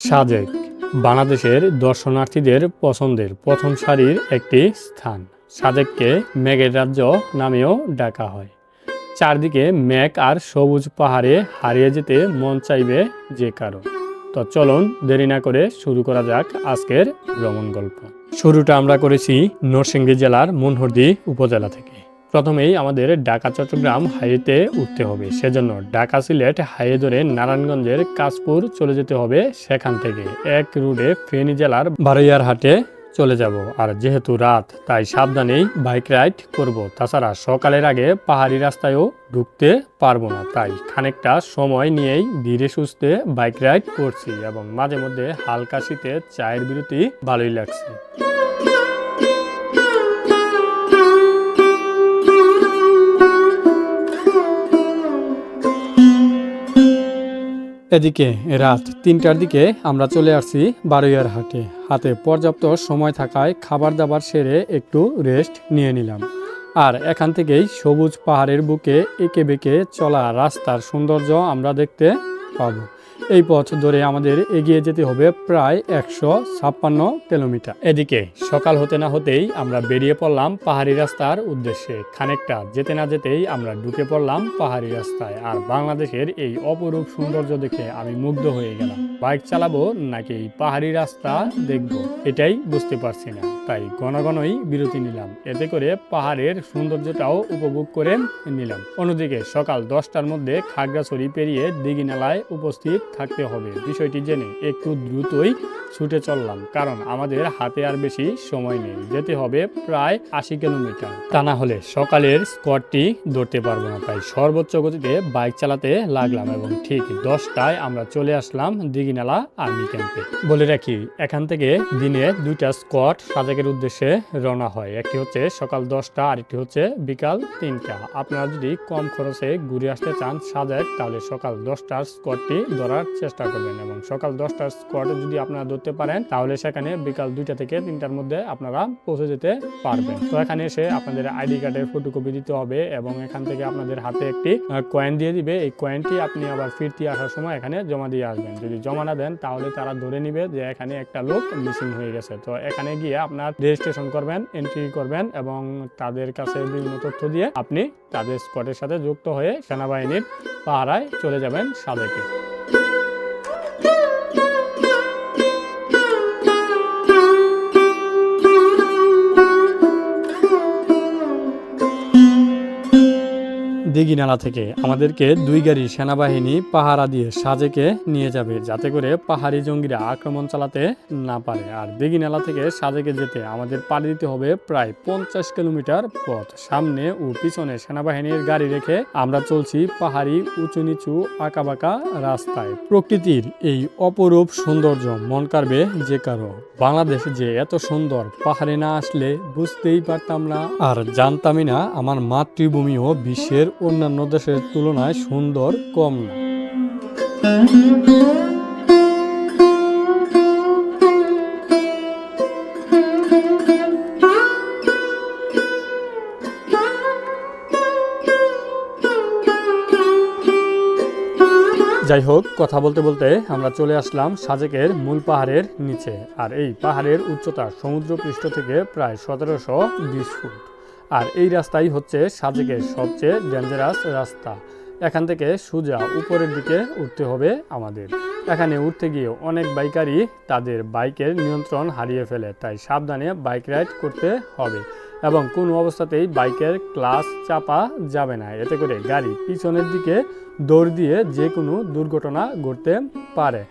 সাজেক বাংলাদেশের দর্শনার্থীদের পছন্দের প্রথম সারির একটি স্থান। সাজেককে মেঘের রাজ্য নামেও ডাকা হয়। চারদিকে মেঘ আর সবুজ পাহাড়ে হারিয়ে যেতে মন চাইবে যে কারো। তো চলুন দেরি না করে শুরু করা যাক আজকের ভ্রমণ গল্প। শুরুটা আমরা করেছি নরসিংদী জেলার মনহরদী উপজেলা থেকে। প্রথমেই আমাদের ঢাকা চট্টগ্রাম হাইওয়েতে উঠতে হবে। সেজন্য ঢাকা সিলেট হাইওয়ে ধরে নারায়ণগঞ্জের কাশপুর চলে যেতে হবে। সেখান থেকে এক রুটে ফেনী জেলার বারৈয়ারহাটে চলে যাব। আর যেহেতু রাত, তাই সাবধানেই বাইক রাইড করব। তাছাড়া সকালের আগে পাহাড়ি রাস্তায়ও ঢুকতে পারবো না, তাই খানিকটা সময় নিয়েই ধীরে সুস্থে বাইক রাইড করছি এবং মাঝে মধ্যে হালকা শীতে চায়ের বিরতি ভালোই লাগছে। এদিকে রাত ৩টার দিকে আমরা চলে আসছি বারৈয়ারহাটে। হাতে পর্যাপ্ত সময় থাকায় খাবার দাবার সেরে একটু রেস্ট নিয়ে নিলাম। আর এখান থেকেই সবুজ পাহাড়ের বুকে এঁকে বেঁকে চলা রাস্তার সৌন্দর্য আমরা দেখতে পাবো। এই পথ ধরে আমাদের এগিয়ে যেতে হবে প্রায় ১৫৬ কিলোমিটার। এদিকে সকাল হতে না হতেই আমরা বেরিয়ে পড়লাম পাহাড়ি রাস্তার উদ্দেশ্যে। খানিকটা যেতে না যেতেই আমরা ঢুকে পড়লাম পাহাড়ি রাস্তায়। আর বাংলাদেশের এই অপরূপ সৌন্দর্য দেখে আমি মুগ্ধ হয়ে গেলাম। বাইক চালাবো নাকি পাহাড়ি রাস্তা দেখবো, এটাই বুঝতে পারছি না, তাই ঘন ঘনই বিরতি নিলাম। এতে করে পাহাড়ের সৌন্দর্যটাও উপভোগ করে নিলাম। অন্যদিকে সকাল 10টার মধ্যে খাগড়াছড়ি পেরিয়ে দিঘিনালায় উপস্থিত থাকতে হবে। বিষয়টি জেনে একটু দ্রুতই ছুটে চললাম, কারণ আমাদের হাতে আর বেশি সময় নেই। যেতে হবে প্রায় ৮০ কিলোমিটার। তা না হলে সকালের স্কোয়াডটি ধরতে পারবো না, তাই সর্বোচ্চ গতিতে বাইক চালাতে লাগলাম এবং ঠিক 10টায় আমরা চলে আসলাম দিঘিনালা আর্মি ক্যাম্পে। বলে রাখি, এখান থেকে দিনে 2টা স্কোয়াড সাজেকের উদ্দেশ্যে রওনা হয়। একটি হচ্ছে সকাল 10টা, আরেকটি হচ্ছে বিকাল 3টা। আপনারা যদি কম খরচে ঘুরে আসতে চান সাজেক, তাহলে সকাল 10টার স্কোয়াডটি ধরার চেষ্টা করবেন এবং সকাল 10টার স্কোয়াডে যদি আপনারা ধরতে পারেন, তাহলে সেখানে বিকাল 2টা থেকে 3টার মধ্যে আপনারা পৌঁছে যেতে পারবেন। তো এখানে এসে আপনাদের আইডি কার্ডের ফটোকপি দিতে হবে এবং এখান থেকে আপনাদের হাতে একটি কয়েন দিয়ে দিবে। এই কয়েনটি আপনি আবার ফিরতি আসার সময় এখানে জমা দিয়ে আসবেন। যদি জমা না দেন, তাহলে তারা ধরে নিবে যে এখানে একটা লোক মিসিং হয়ে গেছে। তো এখানে গিয়ে আপনার রেজিস্ট্রেশন করবেন, এন্ট্রি করবেন এবং তাদের কাছে বিভিন্ন তথ্য দিয়ে আপনি তাদের স্কোয়াডের সাথে যুক্ত হয়ে সেনাবাহিনীর পাহারায় চলে যাবেন সাজেকে। দিঘিনালা থেকে আমাদেরকে 2 গাড়ি সেনাবাহিনী পাহারা দিয়ে সাজেকে নিয়ে যাবে, যাতে করে পাহাড়ি জঙ্গিরা আক্রমণ চালাতে না পারে। আর দিঘিনালা থেকে সাজেকে যেতে আমাদের পাড়ি দিতে হবে প্রায় 50 কিলোমিটার পথ। সামনে ও পিছনে সেনাবাহিনীর গাড়ি রেখে আমরা চলছি পাহাড়ি উঁচু নিচু আঁকাবাঁকা রাস্তায়। প্রকৃতির এই অপরূপ সৌন্দর্য মন কাড়বে যে কারো। বাংলাদেশ যে এত সুন্দর, পাহাড়ে না আসলে বুঝতেই পারতাম না, আর জানতামই না আমার মাতৃভূমিও বিশ্বের অন্যান্য দেশের তুলনায় সুন্দর কম না। যাই হোক, কথা বলতে বলতে আমরা চলে আসলাম সাজেকের মূল পাহাড়ের নিচে। আর এই পাহাড়ের উচ্চতা সমুদ্রপৃষ্ঠ থেকে প্রায় 1720 ফুট। আর এই রাস্তাই হচ্ছে সাজেকের সবচেয়ে ডেঞ্জারাস রাস্তা। এখান থেকে সোজা উপরের দিকে উঠতে হবে আমাদের। এখানে উঠতে গিয়ে অনেক বাইকারই তাদের বাইকের নিয়ন্ত্রণ হারিয়ে ফেলে, তাই সাবধানে বাইক রাইড করতে হবে এবং কোনো অবস্থাতেই বাইকের ক্লাচ চাপা যাবে না। এতে করে গাড়ি পিছনের দিকে দৌড় দিয়ে যে কোনো দুর্ঘটনা ঘটতে পারে।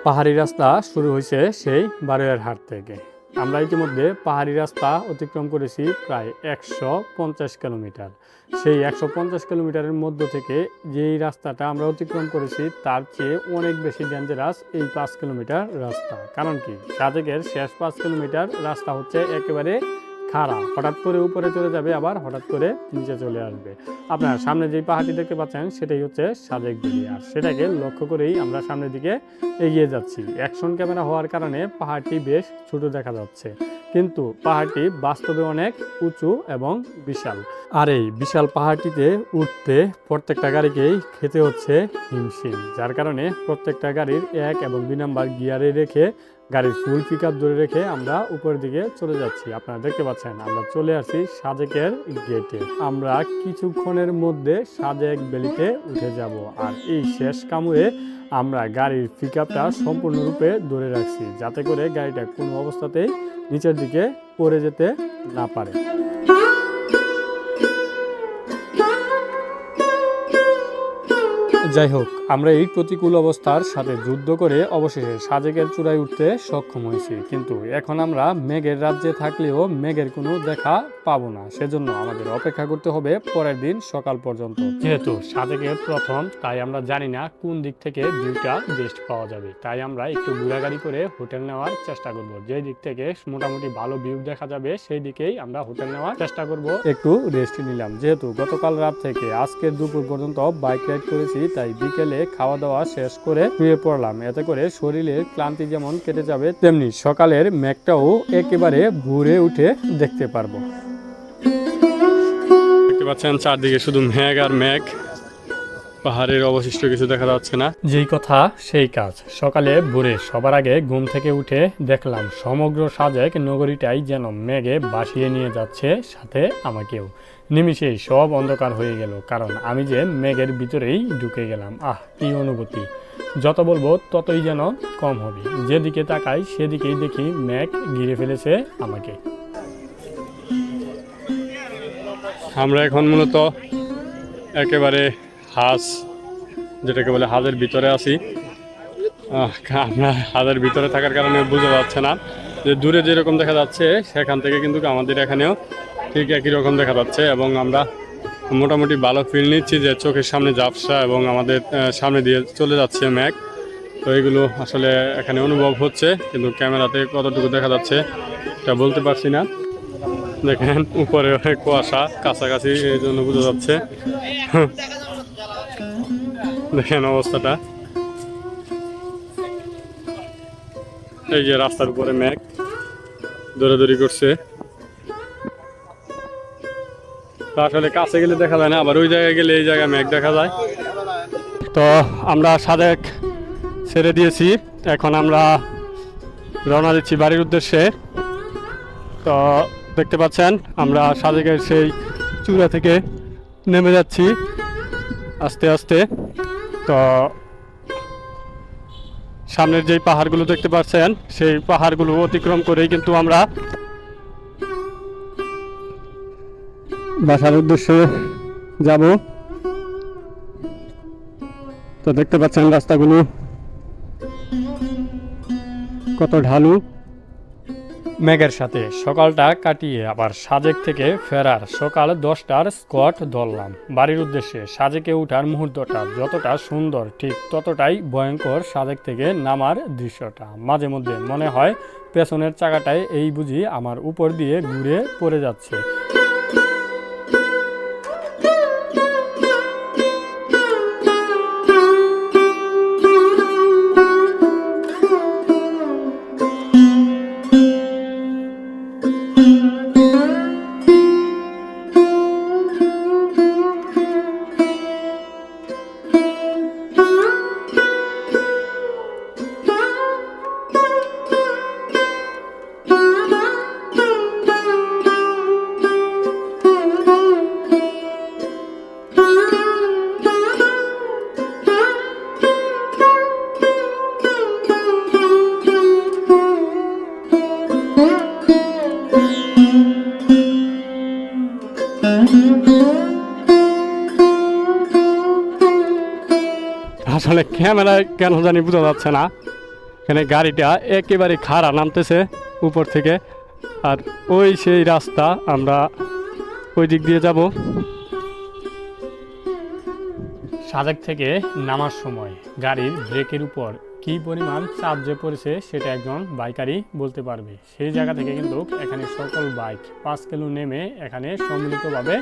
পাহাড়ি রাস্তা শুরু হয়েছে সেই বারৈয়ারহাট থেকে। আমরা ইতিমধ্যে পাহাড়ি রাস্তা অতিক্রম করেছি প্রায় 150 কিলোমিটার। সেই 150 কিলোমিটারের মধ্য থেকে যেই রাস্তাটা আমরা অতিক্রম করেছি, তার চেয়ে অনেক বেশি ডেঞ্জারাস এই 5 কিলোমিটার রাস্তা। কারণ কি, সাজেকের শেষ 5 কিলোমিটার রাস্তা হচ্ছে একেবারে খাড়া। হঠাৎ করে উপরে চলে যাবে, আবার হঠাৎ করে নিচে চলে আসবে। আপনার সামনে যেই পাহাড়টি দেখতে পাচ্ছেন, সেটাই হচ্ছে সাজেক ভ্যালি। আর সেটাকে লক্ষ্য করেই আমরা সামনের দিকে এগিয়ে যাচ্ছি। অ্যাকশন ক্যামেরা হওয়ার কারণে পাহাড়টি বেশ ছোট দেখা যাচ্ছে, কিন্তু পাহাড়টি বাস্তবে অনেক উঁচু এবং বিশাল। আর এই বিশাল পাহাড়টিতে উঠতে প্রত্যেকটা গাড়িকেই খেতে হচ্ছে হিমশিম, যার কারণে প্রত্যেকটা গাড়ির 1 এবং 2 নাম্বার গিয়ারে রেখে গাড়ির ফুল পিক আপ ধরে রেখে আমরা উপরের দিকে চলে যাচ্ছি। আপনারা দেখতে পাচ্ছেন আমরা চলে আসছি সাজেকের গেটে। আমরা কিছুক্ষণের মধ্যে সাজেক ভ্যালিতে উঠে যাব। আর এই শেষ কামড়ে আমরা গাড়ির পিক আপটা সম্পূর্ণরূপে ধরে রাখছি, যাতে করে গাড়িটা কোনো অবস্থাতেই নিচের দিকে পড়ে যেতে না পারে। যাই হোক, আমরা এই প্রতিকূল অবস্থার সাথে যুদ্ধ করে অবশেষে সাজেকের চূড়ায় উঠতে সক্ষম হয়েছি। কিন্তু এখন আমরা মেঘের রাজ্যে থাকলেও মেঘের কোনো দেখা পাবো না, সেজন্য আমাদের অপেক্ষা করতে হবে পরের দিন সকাল পর্যন্ত। যেহেতু সাজেকের প্রথম, তাই আমরা জানি না কোন দিক থেকে ভিউটা বেস্ট পাওয়া যাবে, তাই আমরা একটু ঘোরাঘুরি করে হোটেল নেওয়ার চেষ্টা করব। যে দিক থেকে মোটামুটি ভালো ভিউ দেখা যাবে সেই দিকেই আমরা হোটেল নেওয়ার চেষ্টা করব। একটু রেস্ট নিলাম, যেহেতু গতকাল রাত থেকে আজকের দুপুর পর্যন্ত বাইক রাইড করেছি, তাই বিকেলে খাওয়া দাওয়া শেষ করে শুয়ে পড়লাম। এতে করে শরীরের ক্লান্তি যেমন কেটে যাবে, তেমনি সকালের মেঘটাও একেবারে ভোরে উঠে দেখতে পারবো। দেখতে পাচ্ছেন চারদিকে শুধু মেঘ আর মেঘ, পাহাড়ের অবশিষ্ট কিছু দেখা যাচ্ছে না। যেই কথা সেই কাজ। সকালে ভোরে সবার আগে ঘুম থেকে উঠে দেখলাম সমগ্র সাজেক নগরীটাই যেন মেঘে ভাসিয়ে নিয়ে যাচ্ছে, সাথে আমাকেও। নিমিষেই সব অন্ধকার হয়ে গেল, কারণ আমি যে মেঘের ভিতরেই ঢুকে গেলাম। কি অনুভূতি! যত বলবো ততই যেন কম হবে। যেদিকে তাকাই সেদিকেই দেখি মেঘ ঘিরে ফেলেছে আমাকে। আমরা এখন মূলত একেবারে হাজ, যেটাকে বলে হাজের ভিতরে আছি। আমরা হাজের ভিতরে থাকার কারণে বোঝা যাচ্ছে না যে দূরে যেরকম দেখা যাচ্ছে সেখান থেকে কিন্তু আমাদের এখানেও ঠিক একই রকম দেখা যাচ্ছে, এবং আমরা মোটামুটি ভালো ফিল নিচ্ছি যে চোখের সামনে ঝাপসা এবং আমাদের সামনে দিয়ে চলে যাচ্ছে মেঘ। তো এগুলো আসলে এখানে অনুভব হচ্ছে, কিন্তু ক্যামেরাতে কতটুকু দেখা যাচ্ছে এটা বলতে পারছি না। দেখেন উপরে কুয়াশা কাছাকাছি, এই জন্য বোঝা যাচ্ছে। দেখেন অবস্থাটা, এই যে রাস্তার উপরে মেঘ দৌড়াদৌড়ি করছে। আসলে কাছে গেলে দেখা যায় না, আবার ওই জায়গায় গেলে এই জায়গায় মেঘ দেখা যায়। তো আমরা সাজেক ছেড়ে দিয়েছি, এখন আমরা রওনা দিচ্ছি বাড়ির উদ্দেশ্যে। তো দেখতে পাচ্ছেন আমরা সাজেকের সেই চূড়া থেকে নেমে যাচ্ছি আস্তে আস্তে। তো সামনের যেই পাহাড়গুলো দেখতে পাচ্ছেন সেই পাহাড়গুলো অতিক্রম করেই কিন্তু আমরা বাসার উদ্দেশ্যে যাব। তো দেখতে পাচ্ছেন রাস্তাগুলো কত ঢালু। মেঘের সাথে সকালটা কাটিয়ে আবার সাজেক থেকে ফেরার সকাল 10টার স্কট ধরলাম বাড়ির উদ্দেশ্যে। সাজেকে ওঠার মুহূর্তটা যতটা সুন্দর, ঠিক ততটাই ভয়ঙ্কর সাজেক থেকে নামার দৃশ্যটা। মাঝে মধ্যে মনে হয় পেছনের চাকাটায় এই বুঝি আমার উপর দিয়ে ঘুরে পড়ে যাচ্ছে। আসলে ক্যামেরায় কেন জানি বোঝা যাচ্ছে না, এখানে গাড়িটা একেবারে খাড়া নামতেছে উপর থেকে। আর ওই সেই রাস্তা, আমরা ওই দিক দিয়ে যাব। সাজেক থেকে নামার সময় গাড়ির ব্রেকের উপর কী পরিমাণ চাপ যে পড়েছে সেটা একজন বাইকারই বলতে পারবে। সেই জায়গা থেকে কিন্তু এখানে সকল বাইক 5 কিলো নেমে এখানে সম্মিলিতভাবে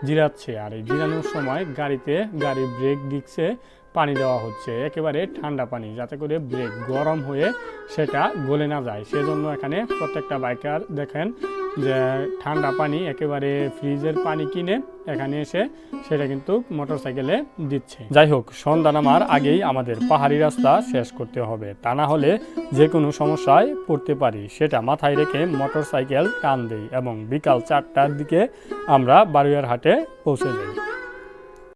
জিরাচ্ছে। আর এই জিরানোর সময় গাড়ির ব্রেক ডিস্কে পানি দেওয়া হচ্ছে, একেবারে ঠান্ডা পানি, যাতে করে ব্রেক গরম হয়ে সেটা গলে না যায়। সেজন্য এখানে প্রত্যেকটা বাইকার দেখেন যে ঠান্ডা পানি, একেবারে ফ্রিজের পানি কিনে এখানে এসে সেটা কিন্তু মোটরসাইকেলে দিচ্ছে। যাই হোক, সন্ধ্যা নামার আগেই আমাদের পাহাড়ি রাস্তা শেষ করতে হবে, তা না হলে যে কোনো সমস্যায় পড়তে পারি। সেটা মাথায় রেখে মোটরসাইকেল টান দেই এবং বিকাল 4টার দিকে আমরা বারুইয়ারহাটে পৌঁছে যাই।